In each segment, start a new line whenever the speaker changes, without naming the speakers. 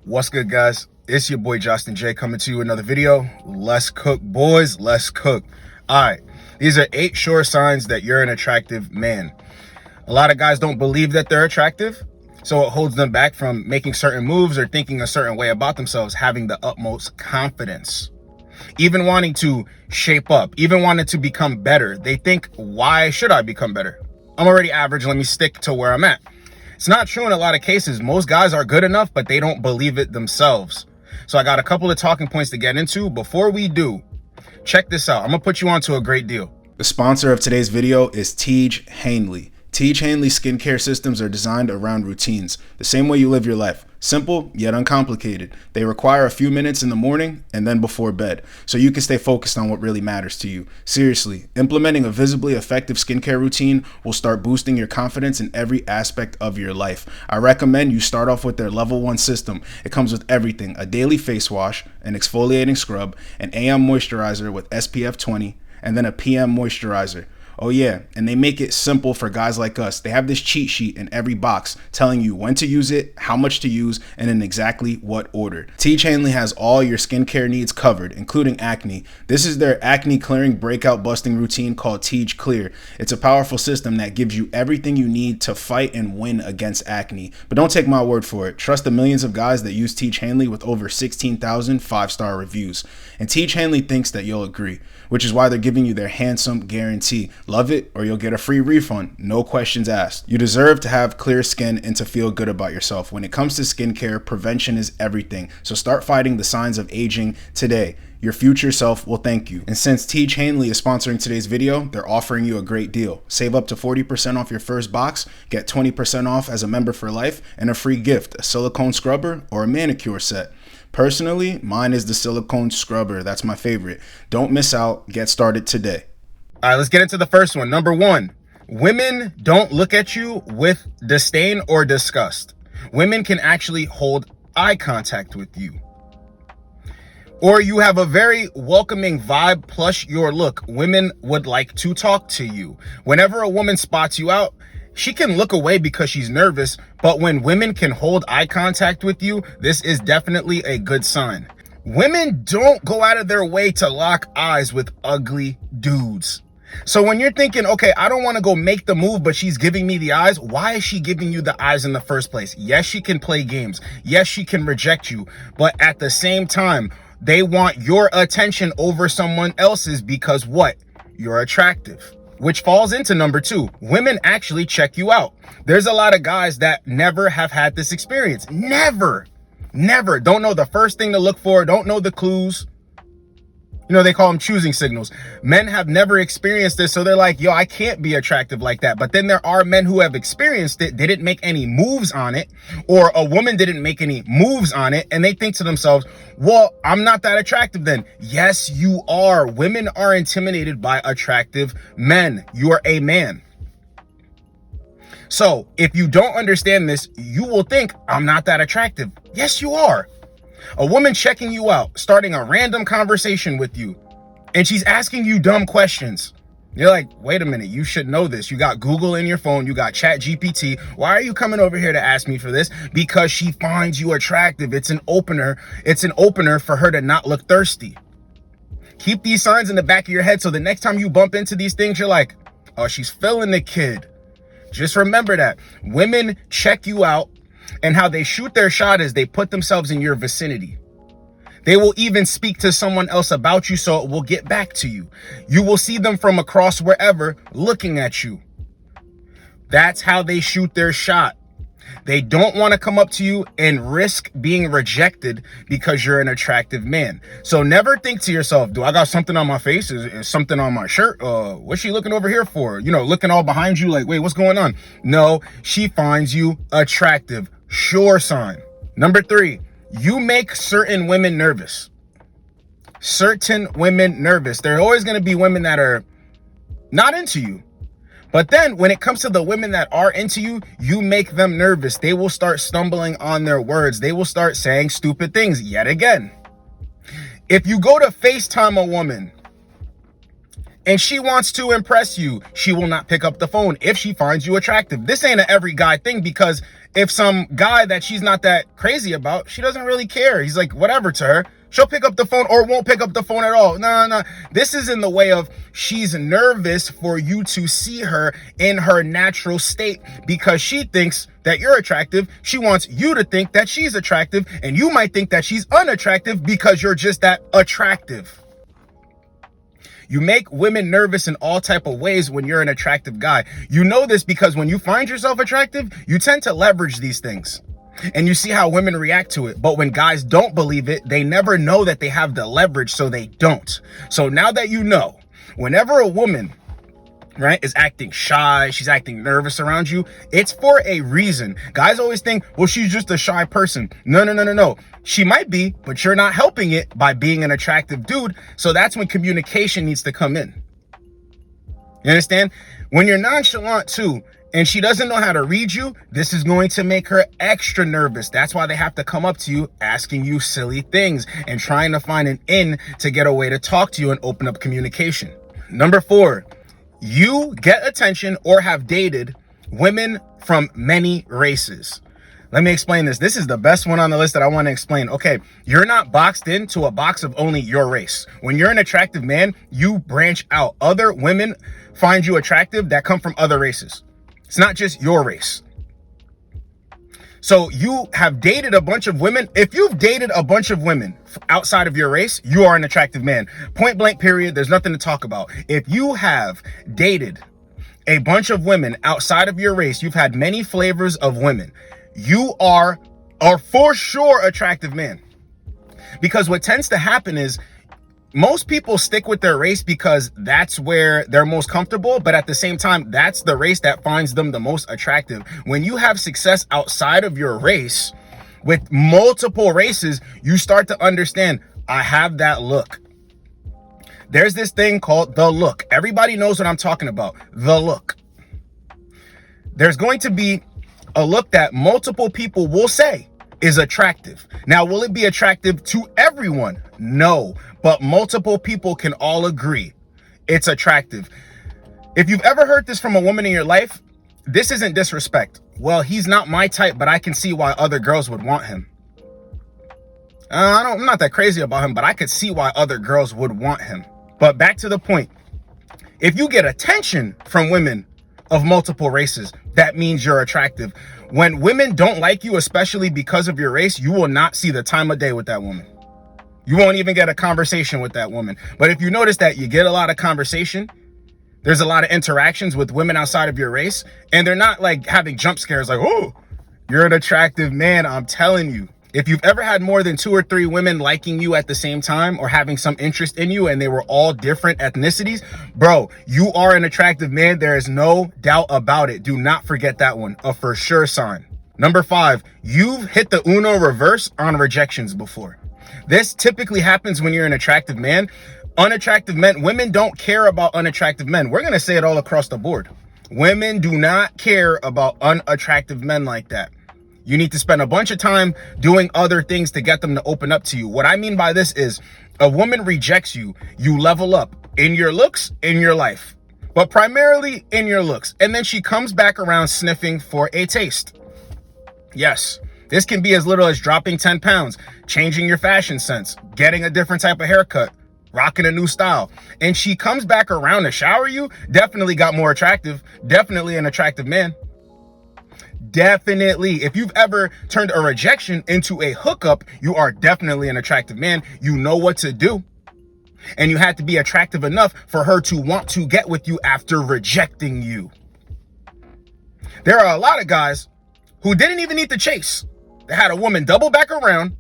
What's good, guys? It's your boy JostenJ coming to you with another video. Let's cook, boys. Let's cook. All right. These are 8 sure signs that you're an attractive man. A lot of guys don't believe that they're attractive, so it holds them back from making certain moves or thinking a certain way about themselves, having the utmost confidence, even wanting to shape up, even wanting to become better. They think, why should I become better? I'm already average. Let me stick to where I'm at. It's not true in a lot of cases. Most guys are good enough, but they don't believe it themselves. So I got a couple of talking points to get into. Before we do, check this out. I'm gonna put you onto a great deal.
The sponsor of today's video is JostenJ. JostenJ skincare systems are designed around routines, the same way you live your life. Simple, yet uncomplicated. They require a few minutes in the morning and then before bed, so you can stay focused on what really matters to you. Seriously, implementing a visibly effective skincare routine will start boosting your confidence in every aspect of your life. I recommend you start off with their level 1 system. It comes with everything: a daily face wash, an exfoliating scrub, an AM moisturizer with SPF 20, and then a PM moisturizer. Oh yeah, and they make it simple for guys like us. They have this cheat sheet in every box telling you when to use it, how much to use, and in exactly what order. JostenJ has all your skincare needs covered, including acne. This is their acne clearing breakout busting routine called JostenJ Clear. It's a powerful system that gives you everything you need to fight and win against acne. But don't take my word for it. Trust the millions of guys that use JostenJ with over 16,000 5-star reviews. And JostenJ thinks that you'll agree, which is why they're giving you their handsome guarantee. Love it or you'll get a free refund. No questions asked. You deserve to have clear skin and to feel good about yourself. When it comes to skincare, prevention is everything. So start fighting the signs of aging today. Your future self will thank you. And since JostenJ is sponsoring today's video, they're offering you a great deal. Save up to 40% off your first box, get 20% off as a member for life, and a free gift, a silicone scrubber or a manicure set. Personally, mine is the silicone scrubber. That's my favorite. Don't miss out. Get started today.
All right, let's get into the first one. Number 1, women don't look at you with disdain or disgust. Women can actually hold eye contact with you. Or you have a very welcoming vibe plus your look. Women would like to talk to you. Whenever a woman spots you out, she can look away because she's nervous, but when women can hold eye contact with you, this is definitely a good sign. Women don't go out of their way to lock eyes with ugly dudes. So when you're thinking, okay, I don't want to go make the move, but she's giving me the eyes, why is she giving you the eyes in the first place? Yes, she can play games. Yes, she can reject you. But at the same time, they want your attention over someone else's because what? You're attractive. Which falls into number 2. Women actually check you out. There's a lot of guys that never have had this experience. Never. Don't know the first thing to look for. Don't know the clues. You know, they call them choosing signals. Men have never experienced this, so they're like, yo, I can't be attractive like that. But then there are men who have experienced it, didn't make any moves on it, or a woman didn't make any moves on it, and they think to themselves, well, I'm not that attractive then. Yes, you are. Women are intimidated by attractive men. You are a man. So if you don't understand this, you will think, I'm not that attractive. Yes, you are. A woman checking you out, starting a random conversation with you, and she's asking you dumb questions. You're like, wait a minute, you should know this. You got Google in your phone, you got ChatGPT. Why are you coming over here to ask me for this? Because she finds you attractive. It's an opener. It's an opener for her to not look thirsty. Keep these signs in the back of your head so the next time you bump into these things, you're like, oh, she's feeling the kid. Just remember that. Women check you out. And how they shoot their shot is they put themselves in your vicinity. They will even speak to someone else about you so it will get back to you. You will see them from across wherever looking at you. That's how they shoot their shot. They don't want to come up to you and risk being rejected because you're an attractive man. So never think to yourself, do I got something on my face? Is something on my shirt? What's she looking over here for? You know, looking all behind you like, wait, what's going on? No, she finds you attractive. Sure sign. Number 3, you make certain women nervous. Certain women nervous. There are always going to be women that are not into you. But then when it comes to the women that are into you, you make them nervous. They will start stumbling on their words. They will start saying stupid things yet again. If you go to FaceTime a woman and she wants to impress you, she will not pick up the phone if she finds you attractive. This ain't an every guy thing because if some guy that she's not that crazy about, she doesn't really care. He's like, whatever to her. She'll pick up the phone or won't pick up the phone at all. No. This is in the way of she's nervous for you to see her in her natural state because she thinks that you're attractive. She wants you to think that she's attractive, and you might think that she's unattractive because you're just that attractive. You make women nervous in all type of ways when you're an attractive guy. You know this because when you find yourself attractive, you tend to leverage these things. And you see how women react to it. But when guys don't believe it, they never know that they have the leverage, so they don't. So now that you know, whenever a woman, right, is acting shy, she's acting nervous around you, it's for a reason. Guys always think, well, she's just a shy person. No. She might be, but you're not helping it by being an attractive dude. So that's when communication needs to come in. You understand? When you're nonchalant too, and she doesn't know how to read you, this is going to make her extra nervous. That's why they have to come up to you asking you silly things and trying to find an in to get a way to talk to you and open up communication. Number 4, you get attention or have dated women from many races. Let me explain this. This is the best one on the list that I want to explain. Okay, you're not boxed into a box of only your race. When you're an attractive man, you branch out. Other women find you attractive that come from other races. It's not just your race. So you have dated a bunch of women. If you've dated a bunch of women outside of your race, you are an attractive man. Point blank, period. There's nothing to talk about. If you have dated a bunch of women outside of your race, you've had many flavors of women, you are for sure attractive man. Because what tends to happen is most people stick with their race because that's where they're most comfortable, but at the same time, that's the race that finds them the most attractive. When you have success outside of your race with multiple races, you start to understand, I have that look. There's this thing called the look. Everybody knows what I'm talking about. The look. There's going to be a look that multiple people will say is attractive. Now, will it be attractive to everyone? No, but multiple people can all agree it's attractive. If you've ever heard this from a woman in your life, this isn't disrespect. Well, he's not my type, but I can see why other girls would want him. I'm not that crazy about him, but I could see why other girls would want him. But back to the point. If you get attention from women of multiple races, that means you're attractive. When women don't like you, especially because of your race, you will not see the time of day with that woman. You won't even get a conversation with that woman. But if you notice that you get a lot of conversation, there's a lot of interactions with women outside of your race, and they're not like having jump scares like, oh, you're an attractive man, I'm telling you. If you've ever had more than 2 or 3 women liking you at the same time or having some interest in you and they were all different ethnicities, bro, you are an attractive man. There is no doubt about it. Do not forget that one. A for sure sign. Number 5, you've hit the Uno reverse on rejections before. This typically happens when you're an attractive man. Unattractive men, women don't care about unattractive men. We're going to say it all across the board. Women do not care about unattractive men like that. You need to spend a bunch of time doing other things to get them to open up to you. What I mean by this is a woman rejects you, you level up in your looks, in your life, but primarily in your looks. And then she comes back around sniffing for a taste. Yes, this can be as little as dropping 10 pounds, changing your fashion sense, getting a different type of haircut, rocking a new style. And she comes back around to shower you, definitely got more attractive, definitely an attractive man. Definitely. If you've ever turned a rejection into a hookup, you are definitely an attractive man. You know what to do. And you had to be attractive enough for her to want to get with you after rejecting you. There are a lot of guys who didn't even need to chase. They had a woman double back around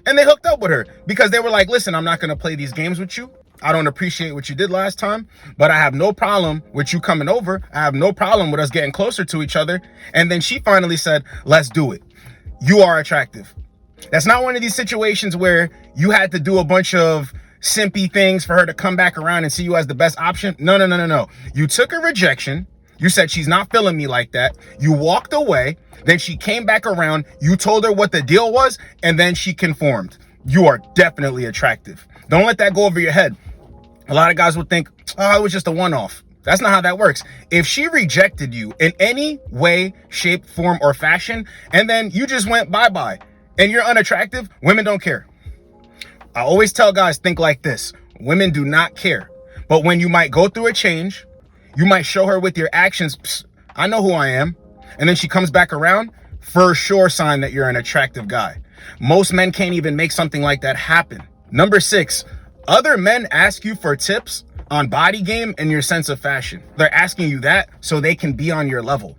and they hooked up with her because they were like, listen, I'm not going to play these games with you. I don't appreciate what you did last time, but I have no problem with you coming over. I have no problem with us getting closer to each other. And then she finally said, let's do it. You are attractive. That's not one of these situations where you had to do a bunch of simpy things for her to come back around and see you as the best option. No. You took a rejection. You said, she's not feeling me like that. You walked away. Then she came back around. You told her what the deal was, and then she conformed. You are definitely attractive. Don't let that go over your head. A lot of guys would think, oh, it was just a one-off. That's not how that works. If she rejected you in any way, shape, form, or fashion, and then you just went bye-bye and you're unattractive, women don't care. I always tell guys, think like this. Women do not care. But when you might go through a change, you might show her with your actions, "Psst, I know who I am." And then she comes back around, for sure sign that you're an attractive guy. Most men can't even make something like that happen. Number 6, other men ask you for tips on body game and your sense of fashion. They're asking you that so they can be on your level.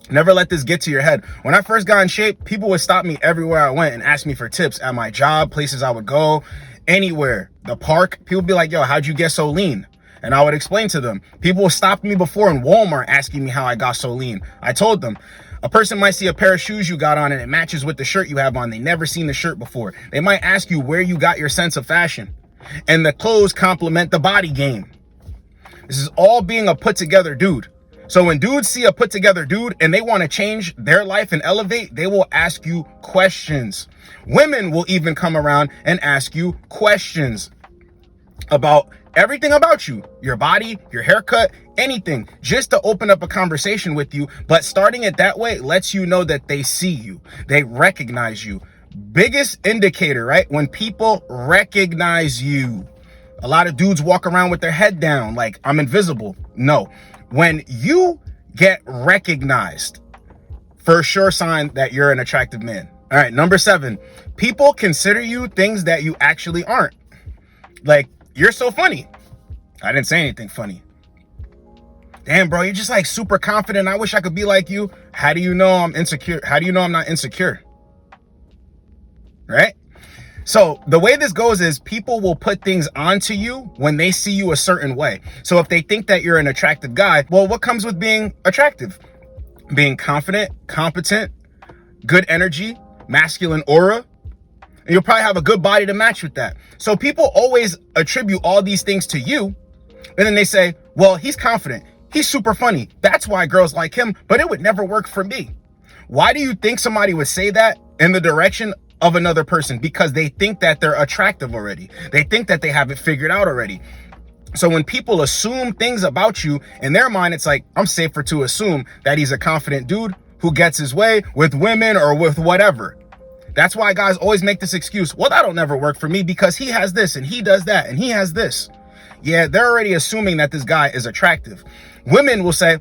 Never let this get to your head. When I first got in shape, people would stop me everywhere I went and ask me for tips at my job, places I would go, anywhere, the park. People would be like, yo, how'd you get so lean? And I would explain to them. People would stop me before in Walmart asking me how I got so lean. I told them, a person might see a pair of shoes you got on and it matches with the shirt you have on. They never seen the shirt before. They might ask you where you got your sense of fashion. And the clothes complement the body game. This is all being a put together dude. So when dudes see a put together dude and they want to change their life and elevate, they will ask you questions. Women will even come around and ask you questions about everything about you, your body, your haircut, anything, just to open up a conversation with you. But starting it that way lets you know that they see you, they recognize you. Biggest indicator, right? When people recognize you. A lot of dudes walk around with their head down like I'm invisible. No, when you get recognized, for sure sign that you're an attractive man. All right, number 7, people consider you things that you actually aren't. Like, you're so funny. I didn't say anything funny. Damn, bro, you're just like super confident. I wish I could be like you. How do you know I'm insecure? How do you know I'm not insecure? Right? So the way this goes is people will put things onto you when they see you a certain way. So if they think that you're an attractive guy, well, what comes with being attractive? Being confident, competent, good energy, masculine aura. And you'll probably have a good body to match with that. So people always attribute all these things to you. And then they say, well, he's confident. He's super funny. That's why girls like him, but it would never work for me. Why do you think somebody would say that in the direction of another person? Because they think that they're attractive already. They think that they have it figured out already. So when people assume things about you, in their mind, it's like, I'm safer to assume that he's a confident dude who gets his way with women or with whatever. That's why guys always make this excuse. Well, that'll never work for me because he has this and he does that and he has this. Yeah, they're already assuming that this guy is attractive. Women will say,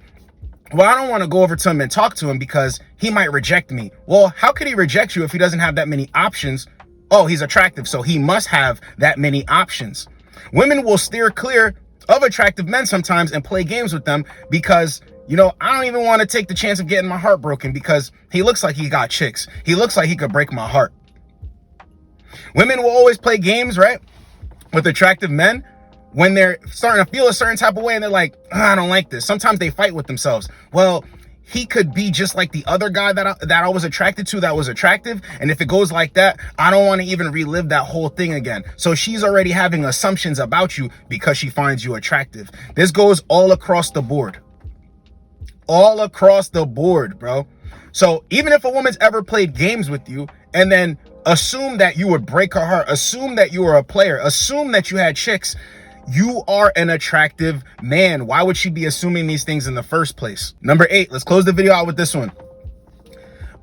well, I don't want to go over to him and talk to him because he might reject me. Well, how could he reject you if he doesn't have that many options? Oh, he's attractive, so he must have that many options. Women will steer clear of attractive men sometimes and play games with them because, you know, I don't even want to take the chance of getting my heart broken because he looks like he got chicks. He looks like he could break my heart. Women will always play games, right, with attractive men when they're starting to feel a certain type of way and they're like, I don't like this. Sometimes they fight with themselves. Well, he could be just like the other guy that I was attracted to that was attractive. And if it goes like that, I don't want to even relive that whole thing again. So she's already having assumptions about you because she finds you attractive. This goes all across the board. All across the board, bro. So even if a woman's ever played games with you and then assume that you would break her heart, assume that you were a player, assume that you had chicks, you are an attractive man. Why would she be assuming these things in the first place? Number 8, let's close the video out with this one.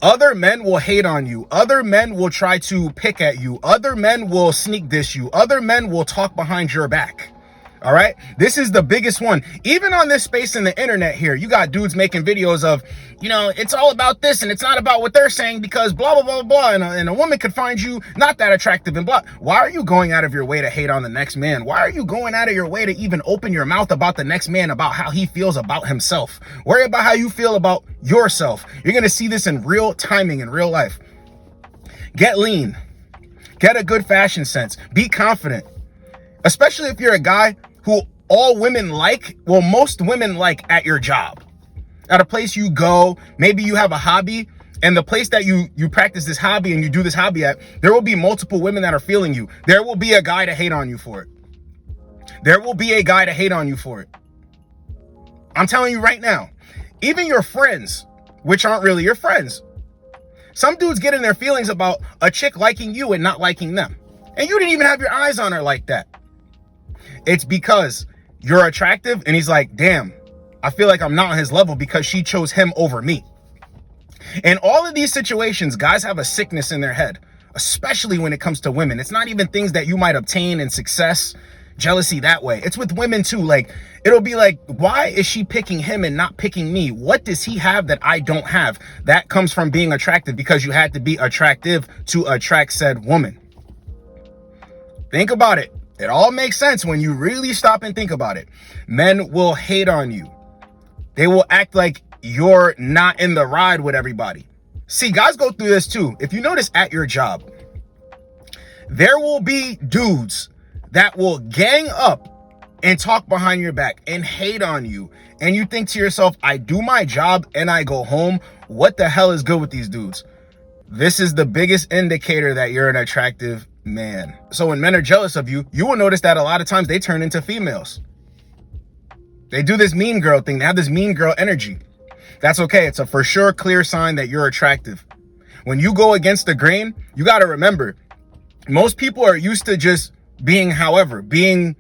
Other men will hate on you. Other men will try to pick at you. Other men will sneak diss you. Other men will talk behind your back. All right. This is the biggest one. Even on this space in the internet here, you got dudes making videos of, you know, it's all about this and it's not about what they're saying because blah, blah, blah, blah. And a woman could find you not that attractive and blah. Why are you going out of your way to hate on the next man? Why are you going out of your way to even open your mouth about the next man, about how he feels about himself? Worry about how you feel about yourself. You're going to see this in real timing in real life. Get lean. Get a good fashion sense. Be confident. Especially if you're a guy who all women like, well, most women like at your job, at a place you go, maybe you have a hobby, and the place that you practice this hobby and you do this hobby at, there will be multiple women that are feeling you. There will be a guy to hate on you for it. There will be a guy to hate on you for it. I'm telling you right now, even your friends, which aren't really your friends, some dudes get in their feelings about a chick liking you and not liking them. And you didn't even have your eyes on her like that. It's because you're attractive, and he's like, damn, I feel like I'm not on his level because she chose him over me. In all of these situations, guys have a sickness in their head, especially when it comes to women. It's not even things that you might obtain in success, jealousy that way. It's with women too. Like, it'll be like, why is she picking him and not picking me? What does he have that I don't have? That comes from being attractive, because you had to be attractive to attract said woman. Think about it. It all makes sense when you really stop and think about it. Men will hate on you. They will act like you're not in the ride with everybody. See, guys go through this too. If you notice at your job, there will be dudes that will gang up and talk behind your back and hate on you. And you think to yourself, I do my job and I go home. What the hell is good with these dudes? This is the biggest indicator that you're an attractive man. So when men are jealous of you, you will notice that a lot of times they turn into females. They do this mean girl thing. They have this mean girl energy. That's okay. It's a for sure clear sign that you're attractive. When you go against the grain, you got to remember, most people are used to just being being,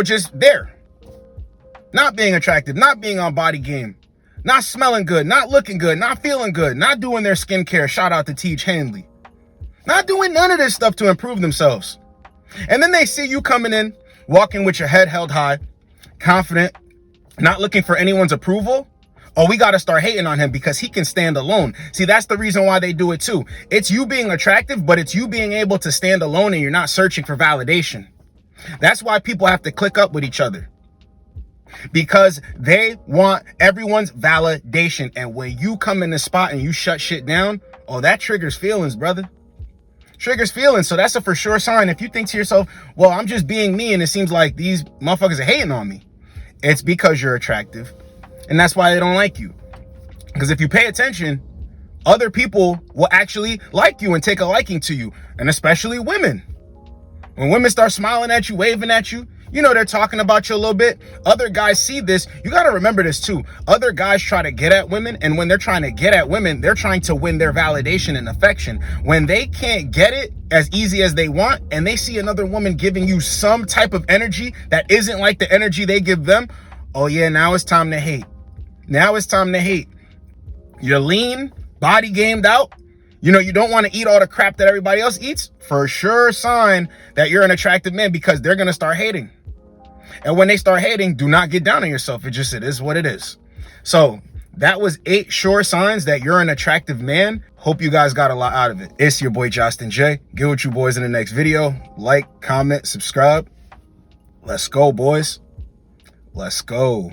just there. Not being attractive, not being on body game, not smelling good, not looking good, not feeling good, not doing their skincare. Shout out to Tej Hanley. Not doing none of this stuff to improve themselves. And then they see you coming in, walking with your head held high, confident, not looking for anyone's approval. Oh, we got to start hating on him because he can stand alone. See, that's the reason why they do it too. It's you being attractive, but it's you being able to stand alone and you're not searching for validation. That's why people have to click up with each other, because they want everyone's validation. And when you come in the spot and you shut shit down, oh, that triggers feelings, brother. Triggers feelings. So that's a for sure sign. If you think to yourself, well, I'm just being me and it seems like these motherfuckers are hating on me, it's because you're attractive. And that's why they don't like you. Because if you pay attention, other people will actually like you and take a liking to you. And especially women. When women start smiling at you, waving at you, they're talking about you a little bit. Other guys see this. You got to remember this too. Other guys try to get at women. And when they're trying to get at women, they're trying to win their validation and affection. When they can't get it as easy as they want, and they see another woman giving you some type of energy that isn't like the energy they give them, oh yeah, now it's time to hate. Now it's time to hate. You're lean, body gamed out. You don't want to eat all the crap that everybody else eats. For sure sign that you're an attractive man, because they're going to start hating. And when they start hating, do not get down on yourself. It is what it is. So that was 8 sure signs that you're an attractive man. Hope you guys got a lot out of it. It's your boy, JostenJ. Get with you boys in the next video. Like, comment, subscribe. Let's go, boys. Let's go.